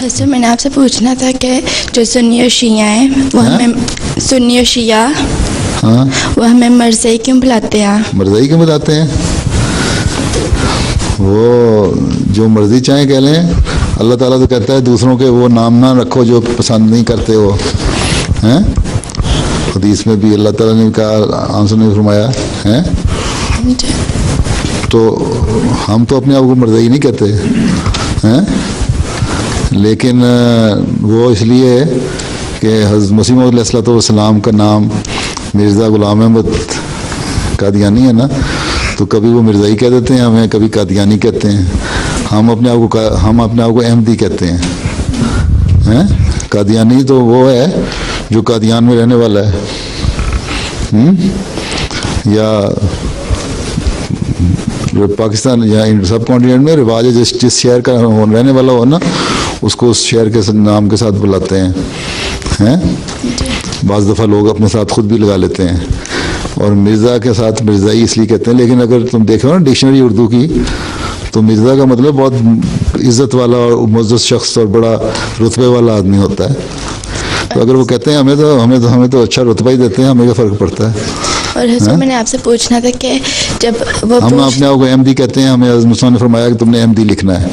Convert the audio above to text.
हसन, मैंने आपसे पूछना था कि जो सुन्नी और शिया हैं वो हाँ? हमें सुन्नी और शिया हाँ, वो हमें मरज़ई क्यों बुलाते हैं? मर्ज़ी क्यों बताते हैं? वो जो मर्ज़ी चाहे कह लें। अल्लाह ताला तो कहता है दूसरों के वो नाम ना रखो जो पसंद नहीं करते हो, हैं? हदीस में भी अल्लाह ताला ने कहा, आंसर ने फरमाया हैं। तो हम तो अपने आप को मर्ज़ी नहीं कहते हैं, लेकिन वो इसलिए कि हज़रत मसीह मौऊद अलैहिस्सलाम का नाम मिर्ज़ा ग़ुलाम अहमद कादियानी है ना, तो कभी वो मिर्ज़ाई कह देते हैं हमें, कभी कादियानी कहते हैं। हम अपने आप को अहमदी कहते हैं। कादियानी तो वो है जो कादियान में रहने वाला है, या जो पाकिस्तान या सब कॉन्टिनेंट में रिवाज है, जिस शहर का रहने वाला हो ना, उसको उस शहर के नाम के साथ बुलाते हैं। बाज़ दफ़ा लोग अपने साथ खुद भी लगा लेते हैं, और मिर्ज़ा के साथ मिर्ज़ाई इसलिए कहते हैं। लेकिन अगर तुम देखो ना डिक्शनरी उर्दू की, तो मिर्ज़ा का मतलब बहुत इज़्ज़त वाला और मुअज़्ज़ज़ शख्स और बड़ा रुतबे वाला आदमी होता है। तो अगर वो कहते हैं हमें तो अच्छा रुतबा ही देते हैं, हमें क्या फ़र्क पड़ता है? और हसन, मैंने आपसे पूछना था कि जब वो हम अपने आप को अहमदी कहते हैं, हमें हज़रत मुस्तफ़ा ने फरमाया कि तुमने अहमदी लिखना है।